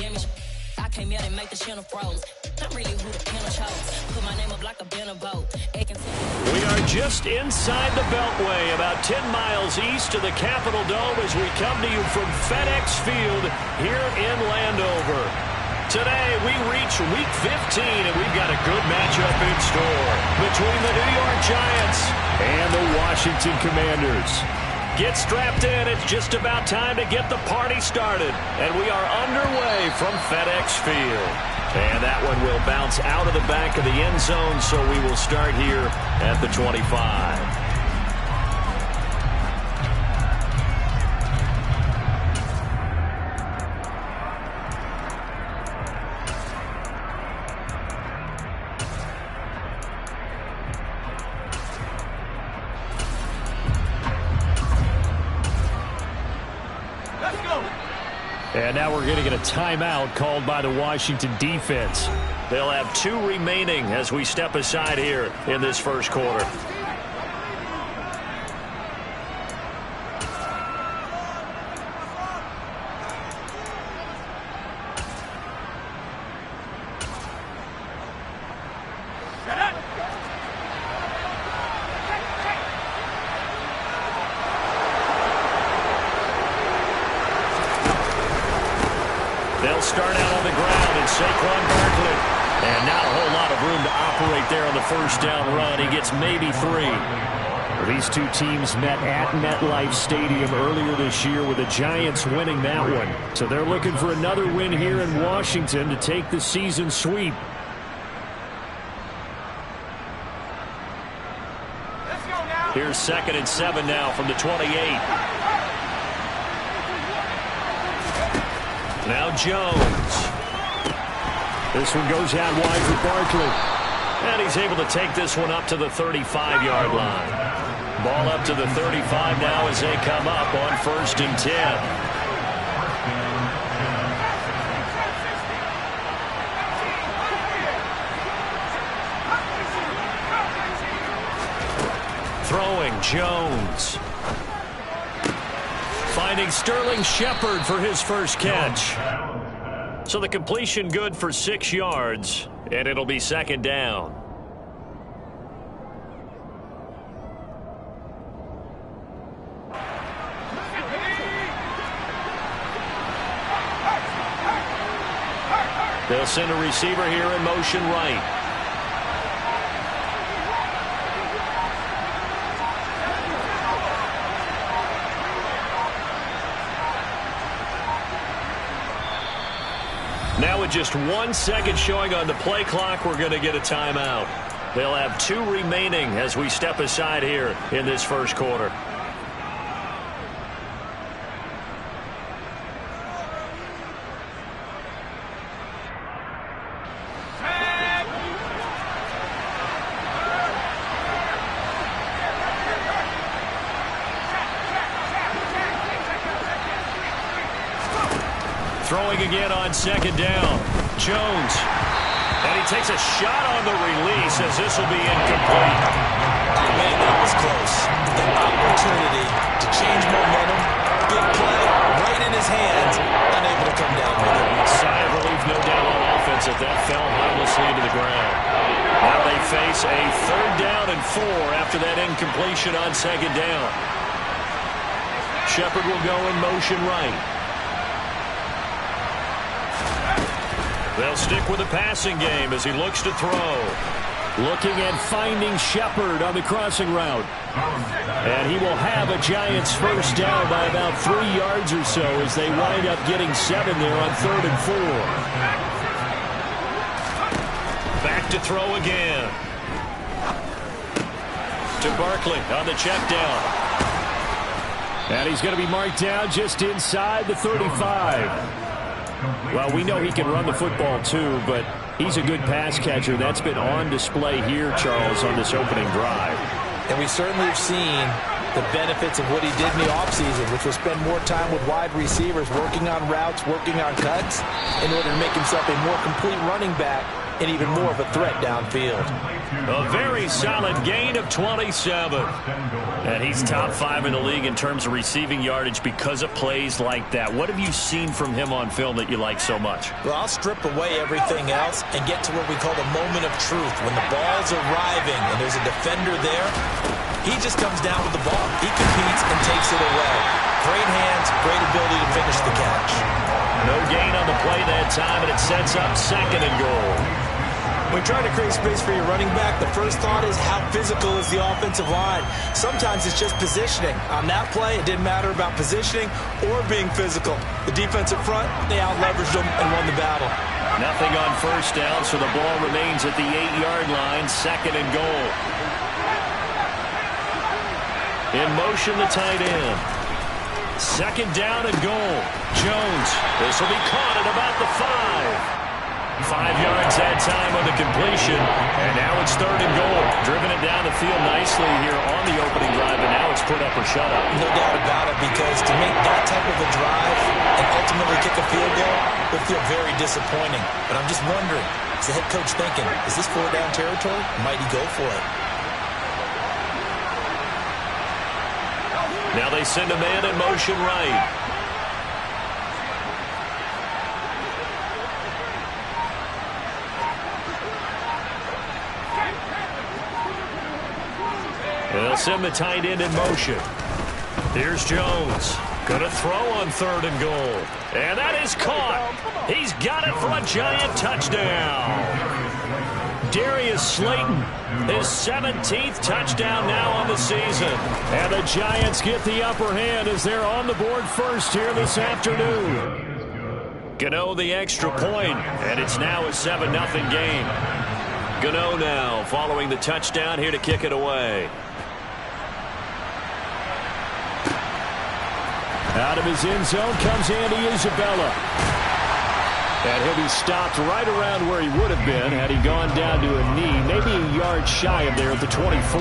damage. I came out and make the channel froze. I'm really who the panel chose. Put my name up like a banner boat. We are just inside the Beltway, about 10 miles east of the Capitol Dome as we come to you from FedEx Field here in Landover. Today, we reach Week 15, and we've got a good matchup in store between the New York Giants and the Washington Commanders. Get strapped in. It's just about time to get the party started. And we are underway from FedEx Field. And that one will bounce out of the back of the end zone, so we will start here at the 25. And now we're going to get a timeout called by the Washington defense. They'll have 2 remaining as we step aside here in this first quarter. They'll start out on the ground, and Saquon Barkley. And not a whole lot of room to operate there on the first down run. He gets maybe 3. Well, these two teams met at MetLife Stadium earlier this year with the Giants winning that one. So they're looking for another win here in Washington to take the season sweep. Here's 2nd and 7 now from the 28. Now Jones. This one goes out wide for Barkley. And he's able to take this one up to the 35-yard line. Ball up to the 35 now as they come up on 1st and 10. Throwing Jones. Finding Sterling Shepard for his first catch. So the completion good for 6 yards, and it'll be 2nd down. They'll send a receiver here in motion right. Now with just 1 second showing on the play clock, we're going to get a timeout. They'll have 2 remaining as we step aside here in this first quarter. Throwing again on 2nd down. Jones. And he takes a shot on the release as this will be incomplete. Man, that was close. The opportunity to change momentum. Big play right in his hands. Unable to come down with it. Sigh of relief, no doubt, on offense that fell harmlessly to the ground. Now they face a 3rd down and 4 after that incompletion on 2nd down. Shepard will go in motion right. They'll stick with the passing game as he looks to throw. Looking at finding Shepard on the crossing route. And he will have a Giants first down by about 3 yards or so as they wind up getting 7 there on 3rd and 4. Back to throw again. To Barkley on the check down. And he's going to be marked down just inside the 35. Well, we know he can run the football too, but he's a good pass catcher. That's been on display here, Charles, on this opening drive. And we certainly have seen the benefits of what he did in the offseason, which was spend more time with wide receivers, working on routes, working on cuts, in order to make himself a more complete running back and even more of a threat downfield. A very solid gain of 27. And he's top 5 in the league in terms of receiving yardage because of plays like that. What have you seen from him on film that you like so much? Well, I'll strip away everything else and get to what we call the moment of truth. When the ball's arriving and there's a defender there, he just comes down with the ball. He competes and takes it away. Great hands, great ability to finish the catch. No gain on the play that time, and it sets up 2nd and goal. When trying to create space for your running back, the first thought is how physical is the offensive line. Sometimes it's just positioning. On that play, it didn't matter about positioning or being physical. The defensive front, they out-leveraged them and won the battle. Nothing on first down, so the ball remains at the 8-yard line, 2nd and goal. In motion, the tight end. 2nd down and goal. Jones. This will be caught at about the 5. 5 yards that time on the completion. And now it's 3rd and goal. Driven it down the field nicely here on the opening drive, and now it's put up or shut up. No doubt about it, because to make that type of a drive and ultimately kick a field goal would feel very disappointing. But I'm just wondering, is the head coach thinking, is this 4-down territory? Might he go for it? Now they send a man in motion right. They'll send the tight end in motion. Here's Jones. Going to throw on 3rd and goal. And that is caught. He's got it for a giant touchdown. Darius Slayton, his 17th touchdown now on the season. And the Giants get the upper hand as they're on the board first here this afternoon. Gano the extra point, and it's now a 7-0 game. Gano now following the touchdown here to kick it away. Out of his end zone comes Andy Isabella. And he'll be stopped right around where he would have been had he gone down to a knee, maybe a yard shy of there at the 24.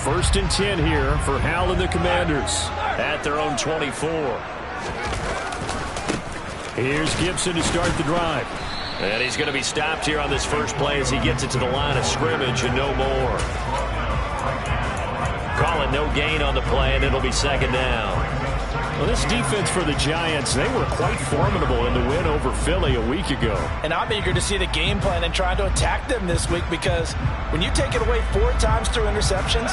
First and 10 here for Hal and the Commanders at their own 24. Here's Gibson to start the drive. And he's going to be stopped here on this first play as he gets it to the line of scrimmage and no more. Call it no gain on the play, and it'll be 2nd down. Well, this defense for the Giants, they were quite formidable in the win over Philly a week ago. And I'm eager to see the game plan and trying to attack them this week, because when you take it away 4 times through interceptions,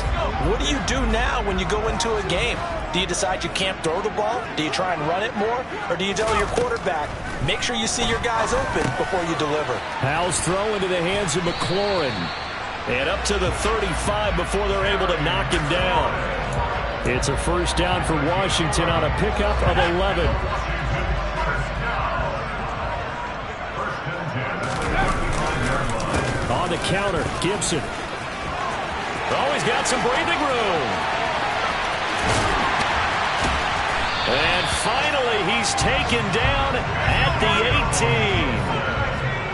what do you do now when you go into a game? Do you decide you can't throw the ball? Do you try and run it more? Or do you tell your quarterback, make sure you see your guys open before you deliver? Hal's throw into the hands of McLaurin. And up to the 35 before they're able to knock him down. It's a first down for Washington on a pickup of 11. On the counter, Gibson. Oh, he's got some breathing room. And finally, he's taken down at the 18.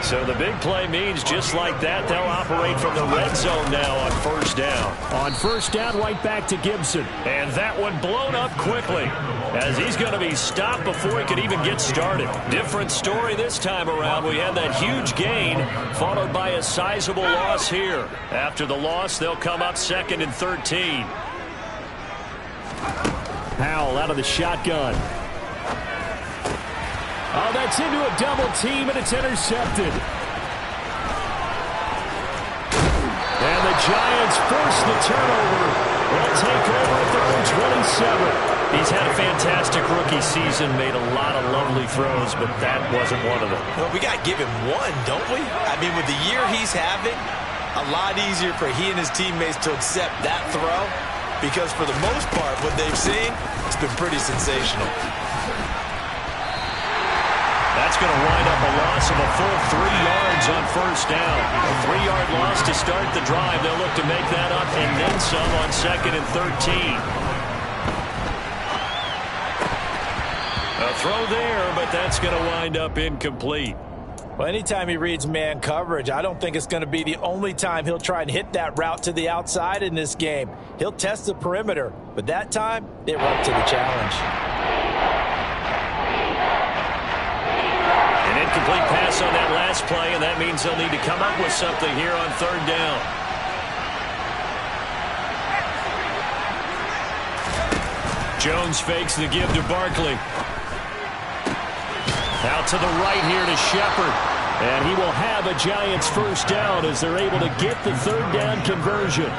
So the big play means just like that, they'll operate from the red zone now on first down. On first down, right back to Gibson. And that one blown up quickly as he's going to be stopped before he could even get started. Different story this time around. We had that huge gain followed by a sizable loss here. After the loss, they'll come up 2nd and 13. Howell out of the shotgun. Oh, that's into a double team, and it's intercepted. And the Giants force the turnover. They'll take over at their own 27. He's had a fantastic rookie season, made a lot of lovely throws, but that wasn't one of them. Well, we got to give him one, don't we? I mean, with the year he's having, a lot easier for he and his teammates to accept that throw, because for the most part, what they've seen, it's been pretty sensational. That's going to wind up a loss of a full 3 yards on first down. A 3-yard loss to start the drive. They'll look to make that up and then some on 2nd and 13. A throw there, but that's going to wind up incomplete. Well, anytime he reads man coverage, I don't think it's going to be the only time he'll try and hit that route to the outside in this game. He'll test the perimeter, but that time, it went to the challenge. An incomplete pass on that last play, and that means they'll need to come up with something here on third down. Jones fakes the give to Barkley. Out to the right here to Shepard. And he will have a Giants first down as they're able to get the third down conversion.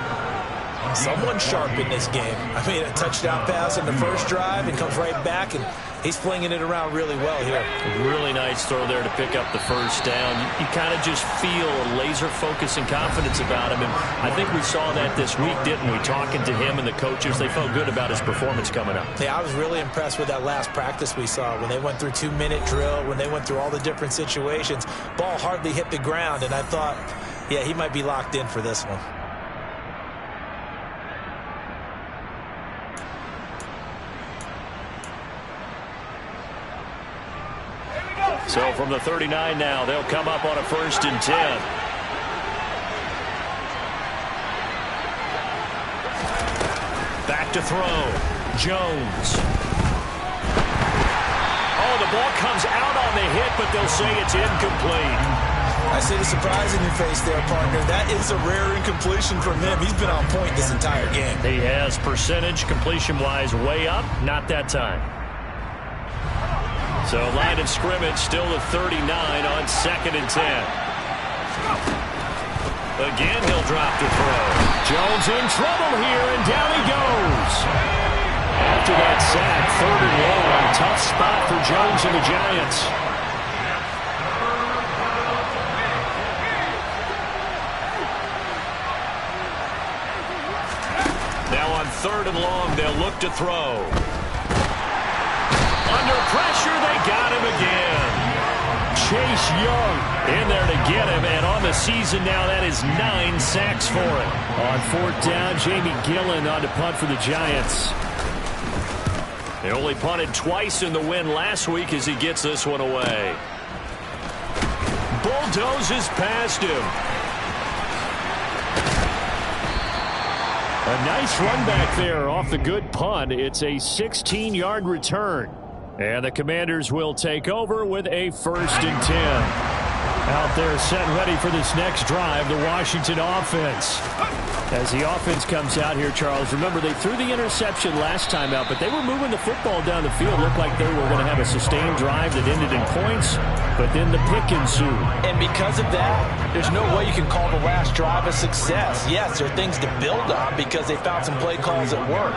Someone sharp in this game. I mean, a touchdown pass on the first drive and comes right back, and he's flinging it around really well here. Really nice throw there to pick up the first down. You kind of just feel a laser focus and confidence about him, and I think we saw that this week, didn't we? Talking to him and the coaches, they felt good about his performance coming up. Yeah, I was really impressed with that last practice we saw when they went through 2-minute drill, when they went through all the different situations. Ball hardly hit the ground, and I thought, yeah, he might be locked in for this one. So from the 39 now, they'll come up on a 1st and 10. Back to throw. Jones. Oh, the ball comes out on the hit, but they'll say it's incomplete. I see the surprise in your face there, partner. That is a rare incompletion from him. He's been on point this entire game. He has percentage completion-wise way up. Not that time. So line of scrimmage still the 39 on 2nd and 10. Again, he'll drop to throw. Jones in trouble here, and down he goes. After that sack, 3rd and long. Tough spot for Jones and the Giants. Now on 3rd and long, they'll look to throw. Under pressure, they got him again. Chase Young in there to get him, and on the season now, that is 9 sacks for him. On 4th down, Jamie Gillen on to punt for the Giants. They only punted twice in the win last week as he gets this one away. Bulldozes past him. A nice run back there off the good punt. It's a 16-yard return. And the Commanders will take over with a 1st and 10. Out there set ready for this next drive, the Washington offense. As the offense comes out here, Charles, remember they threw the interception last time out, but they were moving the football down the field. Looked like they were going to have a sustained drive that ended in points, but then the pick ensued. And because of that, there's no way you can call the last drive a success. Yes, there are things to build on because they found some play calls that work.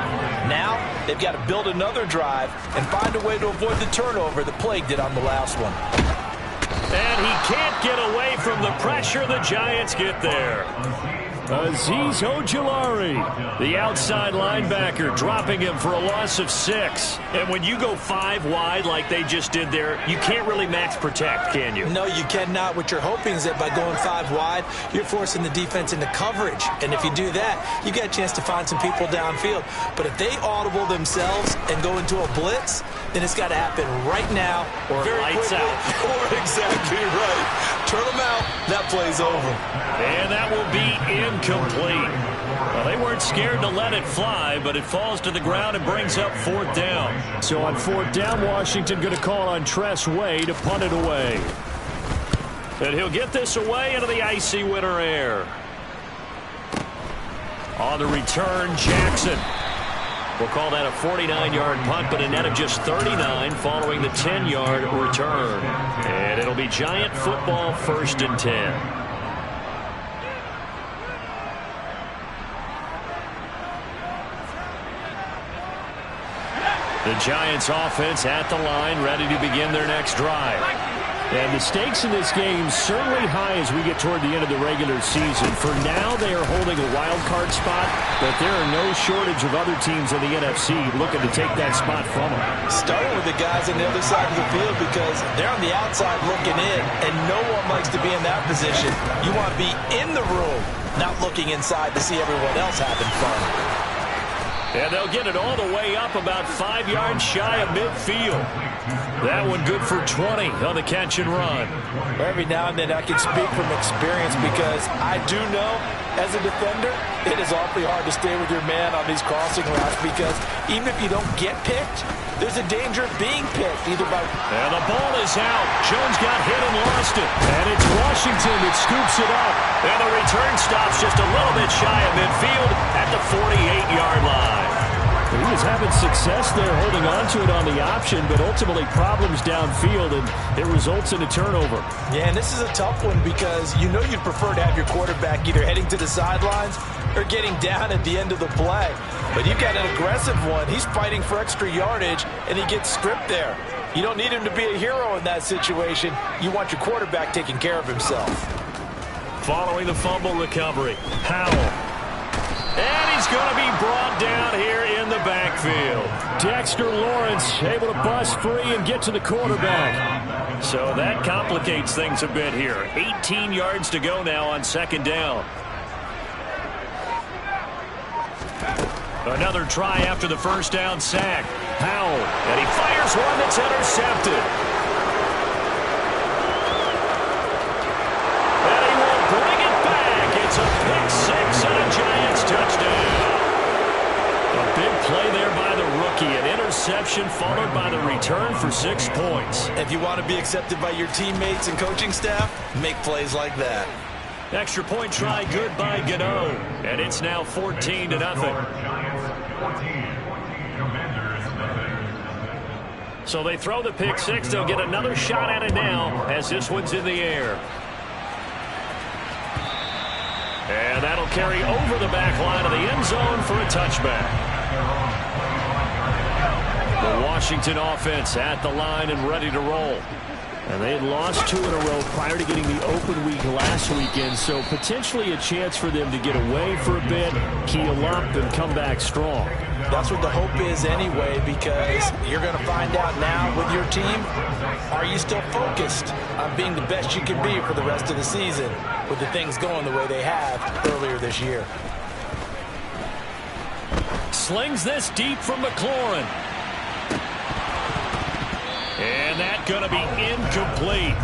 Now, they've got to build another drive and find a way to avoid the turnover that plagued it on the last one. And he can't get away from the pressure. The Giants get there. Azeez Ojulari, the outside linebacker, dropping him for a loss of 6. And when you go 5 wide like they just did there, you can't really max protect, can you? No, you cannot. What you're hoping is that by going 5 wide, you're forcing the defense into coverage. And if you do that, you get a chance to find some people downfield. But if they audible themselves and go into a blitz, then it's got to happen right now. Or lights out. Or exactly right. Turn them out. That play's over. And that will be incomplete. Well, they weren't scared to let it fly, but it falls to the ground and brings up 4th down. So on 4th down, Washington going to call on Tress Way to punt it away. And he'll get this away into the icy winter air. On the return, Jackson. We'll call that a 49-yard punt, but a net of just 39 following the 10-yard return. And it'll be Giant football 1st and 10. The Giants offense at the line, ready to begin their next drive. And the stakes in this game certainly high as we get toward the end of the regular season. For now, they are holding a wild card spot, but there are no shortage of other teams in the NFC looking to take that spot from them. Starting with the guys on the other side of the field because they're on the outside looking in, and no one likes to be in that position. You want to be in the room, not looking inside to see everyone else having fun. And they'll get it all the way up about 5 yards shy of midfield. That one good for 20 on the catch and run. Every now and then I can speak from experience because I do know as a defender it is awfully hard to stay with your man on these crossing routes because even if you don't get picked, there's a danger of being picked either by... And the ball is out. Jones got hit and lost it. And it's Washington that scoops it up. And the return stops just a little bit shy of midfield at the 48-yard line. He was having success there holding on to it on the option, but ultimately problems downfield, and it results in a turnover. Yeah, and this is a tough one because you know you'd prefer to have your quarterback either heading to the sidelines or getting down at the end of the play. But you've got an aggressive one. He's fighting for extra yardage, and he gets stripped there. You don't need him to be a hero in that situation. You want your quarterback taking care of himself. Following the fumble recovery, Howell. And he's going to be brought down here in the backfield. Dexter Lawrence able to bust free and get to the quarterback. So that complicates things a bit here. 18 yards to go now on second down. Another try after the first down sack. Howell, and he fires one that's intercepted. And he will bring it back. It's a pick six and a Giants touchdown. A big play there by the rookie. An interception followed by the return for 6 points. If you want to be accepted by your teammates and coaching staff, make plays like that. Extra point try good by Gano. And it's now 14-0. So they throw the pick six. They'll get another shot at it now as this one's in the air. And that'll carry over the back line of the end zone for a touchback. The Washington offense at the line and ready to roll. And they had lost 2 in a row prior to getting the open week last weekend, so potentially a chance for them to get away for a bit, keel up, and come back strong. That's what the hope is anyway, because you're going to find out now with your team, are you still focused on being the best you can be for the rest of the season with the things going the way they have earlier this year? Slings this deep from McLaurin. And that's going to be incomplete.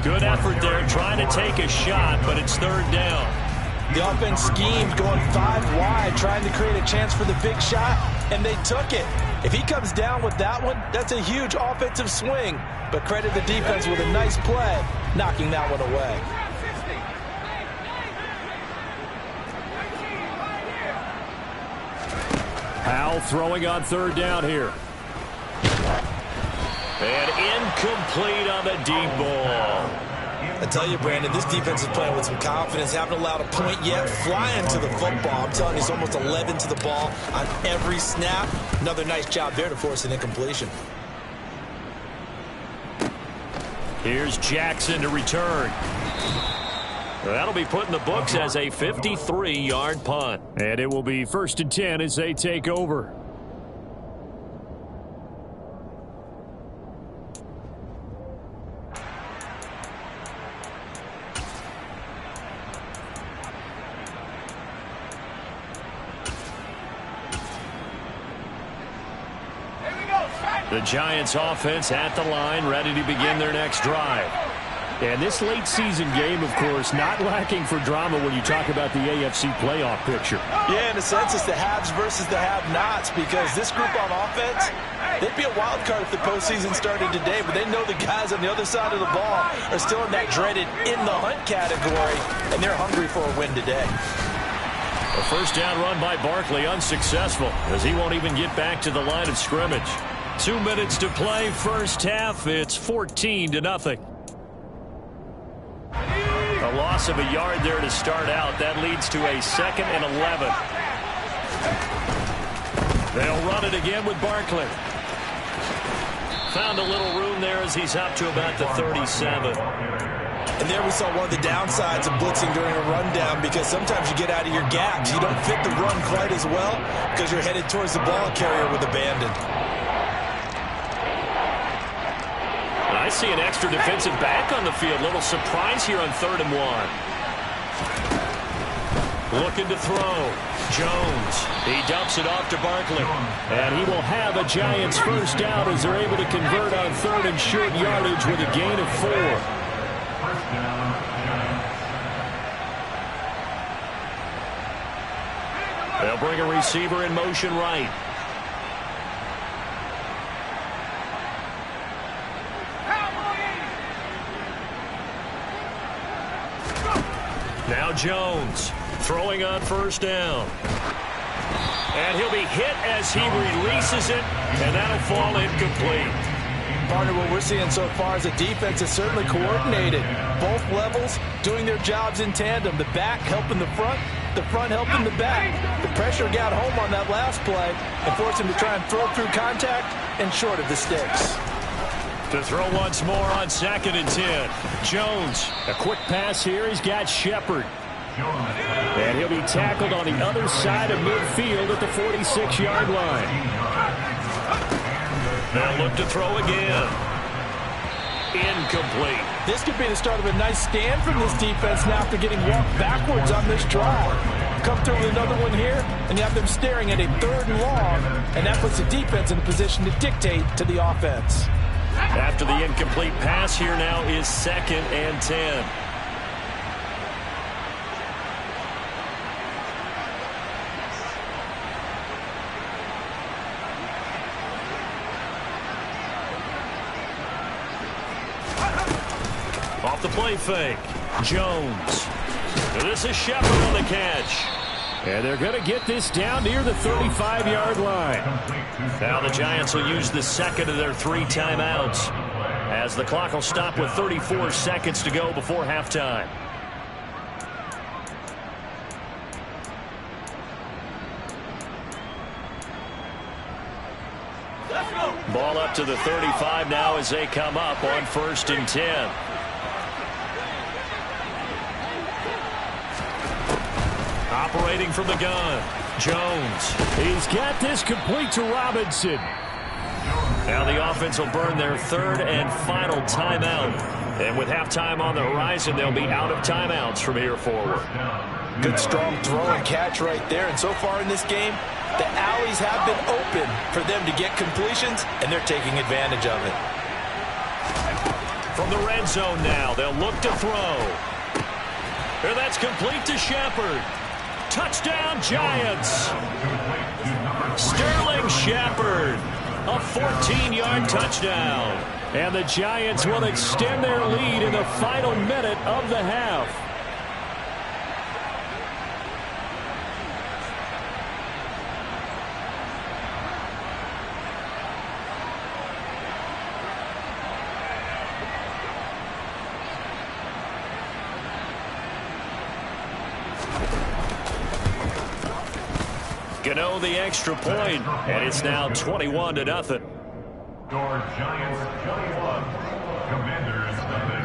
Good effort there trying to take a shot, but it's third down. The offense schemed going 5 wide, trying to create a chance for the big shot, and they took it. If he comes down with that one, that's a huge offensive swing. But credit the defense with a nice play, knocking that one away. Howell throwing on third down here. And incomplete on the deep ball. I tell you, Brandon, this defense is playing with some confidence. Haven't allowed a point yet. Flying to the football. I'm telling you, it's almost 11 to the ball on every snap. Another nice job there to force an incompletion. Here's Jackson to return. That'll be put in the books as a 53-yard punt. And it will be 1st and 10 as they take over. The Giants offense at the line, ready to begin their next drive. And this late season game, of course, not lacking for drama when you talk about the AFC playoff picture. Yeah, in a sense, it's the haves versus the have-nots, because this group on offense, they'd be a wild card if the postseason started today, but they know the guys on the other side of the ball are still in that dreaded in-the-hunt category, and they're hungry for a win today. A first down run by Barkley, unsuccessful, as he won't even get back to the line of scrimmage. 2 minutes to play, first half. It's 14-0. A loss of a yard there to start out. That leads to a 2nd and 11. They'll run it again with Barkley. Found a little room there as he's up to about the 37. And there we saw one of the downsides of blitzing during a rundown, because sometimes you get out of your gaps. You don't fit the run quite as well because you're headed towards the ball carrier with abandon. I see an extra defensive back on the field. Little surprise here on 3rd and 1. Looking to throw. Jones. He dumps it off to Barkley. And he will have a Giants first down as they're able to convert on 3rd and short yardage with a gain of 4. They'll bring a receiver in motion right. Now Jones throwing on first down. And he'll be hit as he releases it, and that'll fall incomplete. Partner, what we're seeing so far is the defense is certainly coordinated. Both levels doing their jobs in tandem. The back helping the front helping the back. The pressure got home on that last play and forced him to try and throw through contact and short of the sticks. To throw once more on 2nd and 10. Jones. A quick pass here. He's got Shepard. And he'll be tackled on the other side of midfield at the 46-yard line. Now look to throw again. Incomplete. This could be the start of a nice stand from this defense now after getting walked backwards on this drive. Come through with another one here, and you have them staring at a 3rd and long, and that puts the defense in a position to dictate to the offense. After the incomplete pass, here now is 2nd and 10. Off the play fake. Jones. This is Shepard on the catch. And they're going to get this down near the 35-yard line. Now the Giants will use the 2nd of their 3 timeouts, as the clock will stop with 34 seconds to go before halftime. Ball up to the 35 now as they come up on 1st and 10. Operating from the gun, Jones. He's got this complete to Robinson. Now the offense will burn their 3rd and final timeout. And with halftime on the horizon, they'll be out of timeouts from here forward. Good strong throw and catch right there. And so far in this game, the alleys have been open for them to get completions, and they're taking advantage of it. From the red zone now, they'll look to throw. And that's complete to Shepard. Touchdown, Giants. Sterling Shepard, a 14-yard touchdown. And the Giants will extend their lead in the final minute of the half. Gano the extra point, and it's now 21-0.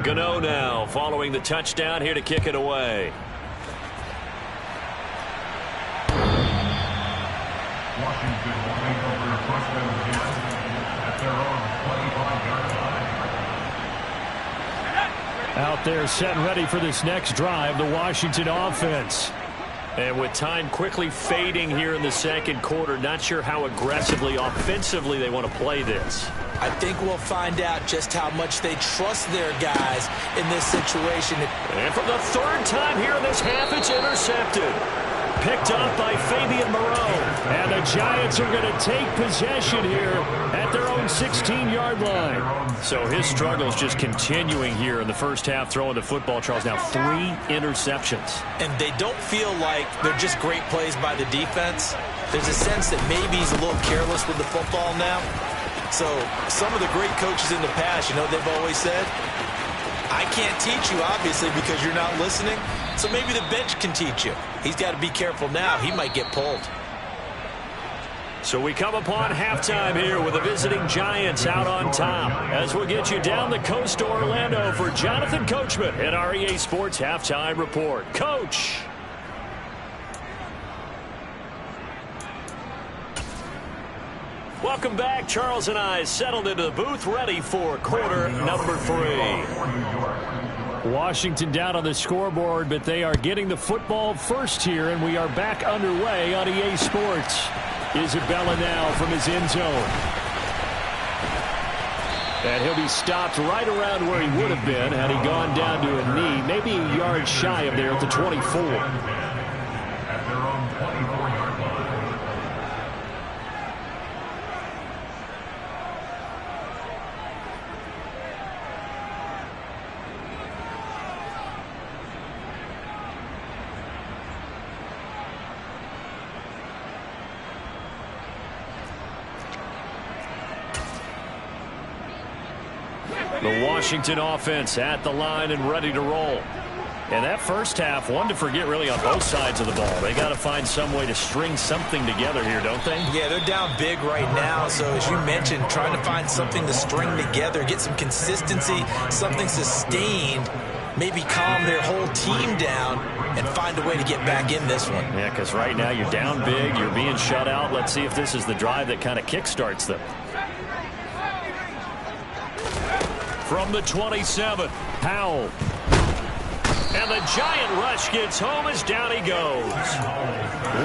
Gano now following the touchdown here to kick it away. Washington will take over first and 10 at their own 25-yard line. Out there set and ready for this next drive, the Washington offense. And with time quickly fading here in the 2nd quarter, not sure how aggressively, offensively they want to play this. I think we'll find out just how much they trust their guys in this situation. And for the 3rd time here in this half, it's intercepted. Picked up by Fabian Moreau. And the Giants are going to take possession here at their own 16-yard line. So his struggles just continuing here in the first half, throwing the football. Charles, now 3 interceptions. And they don't feel like they're just great plays by the defense. There's a sense that maybe he's a little careless with the football now. So some of the great coaches in the past, you know, they've always said, I can't teach you, obviously, because you're not listening. So maybe the bench can teach you. He's got to be careful now. He might get pulled. So we come upon halftime here with the visiting Giants out on top. As we'll get you down the coast to Orlando for Jonathan Coachman at our EA Sports Halftime Report. Coach. Welcome back. Charles and I settled into the booth ready for quarter number 3. Washington down on the scoreboard, but they are getting the football first here, and we are back underway on EA Sports. Isabella now from his end zone. And he'll be stopped right around where he would have been had he gone down to a knee, maybe a yard shy of there at the 24. At their own 24-yard line. The Washington offense at the line and ready to roll. And that first half, one to forget really on both sides of the ball. They got to find some way to string something together here, don't they? Yeah, they're down big right now. So as you mentioned, trying to find something to string together, get some consistency, something sustained, maybe calm their whole team down and find a way to get back in this one. Yeah, because right now you're down big, you're being shut out. Let's see if this is the drive that kind of kickstarts them. From the 27, Powell. And the giant rush gets home as down he goes.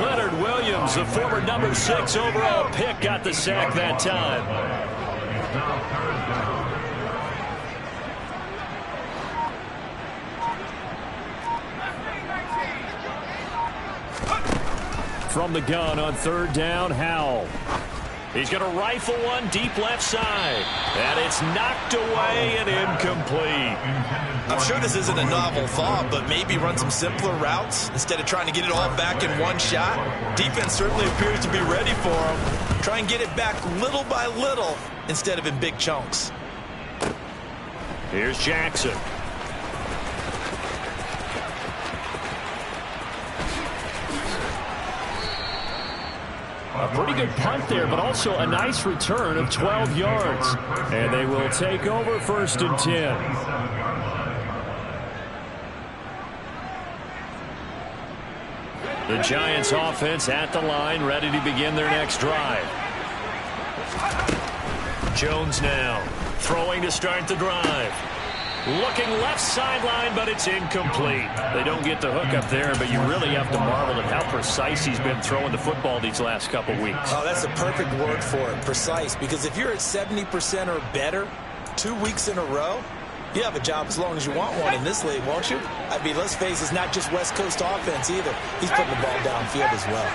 Leonard Williams, the former number 6 overall pick, got the sack that time. From the gun on 3rd down, Howell. He's going to rifle one deep left side. And it's knocked away and incomplete. I'm sure this isn't a novel thought, but maybe run some simpler routes instead of trying to get it all back in one shot. Defense certainly appears to be ready for him. Try and get it back little by little instead of in big chunks. Here's Jackson. A pretty good punt there, but also a nice return of 12 yards. And they will take over 1st and 10. The Giants offense at the line, ready to begin their next drive. Jones now throwing to start the drive. Looking left sideline, but it's incomplete. They don't get the hook up there, but you really have to marvel at how precise he's been throwing the football these last couple weeks. Oh, that's a perfect word for it, precise, because if you're at 70% or better 2 weeks in a row, you have a job as long as you want one in this league, won't you? I mean, let's face it, it's not just West Coast offense either. He's putting the ball downfield as well.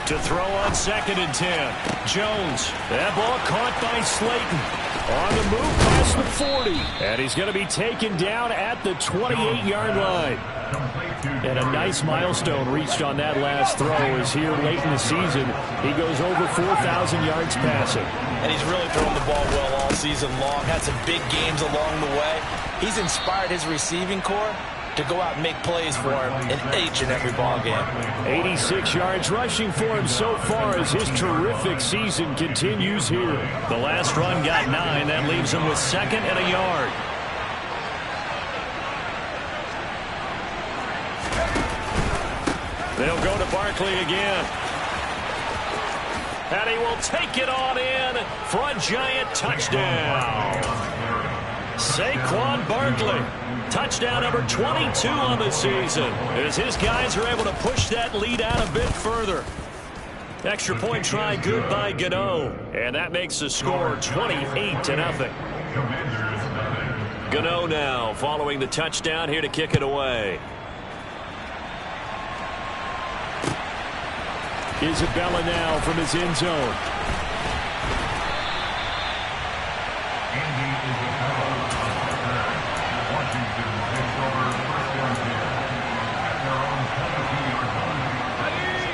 To throw on 2nd and 10. Jones. That ball caught by Slayton. On the move past the 40. And he's going to be taken down at the 28-yard line. And a nice milestone reached on that last throw as here late in the season, he goes over 4,000 yards passing. And he's really thrown the ball well all season long. Had some big games along the way. He's inspired his receiving corps to go out and make plays for him in each and every ball game. 86 yards rushing for him so far as his terrific season continues here. The last run got 9. That leaves him with 2nd and a yard. They'll go to Barkley again. And he will take it on in for a giant touchdown. Saquon Barkley. Touchdown number 22 on the season as his guys are able to push that lead out a bit further. Extra point try good by Gano. And that makes the score 28-0. Gano now following the touchdown here to kick it away. Isabella now from his end zone.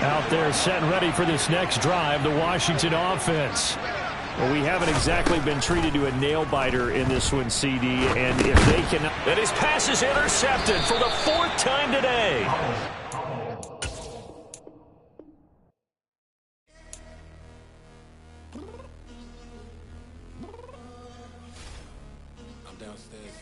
Out there set and ready for this next drive, the Washington offense. Well, we haven't exactly been treated to a nail-biter in this one, CD, and if they can... And his pass is intercepted for the 4th time today. I'm downstairs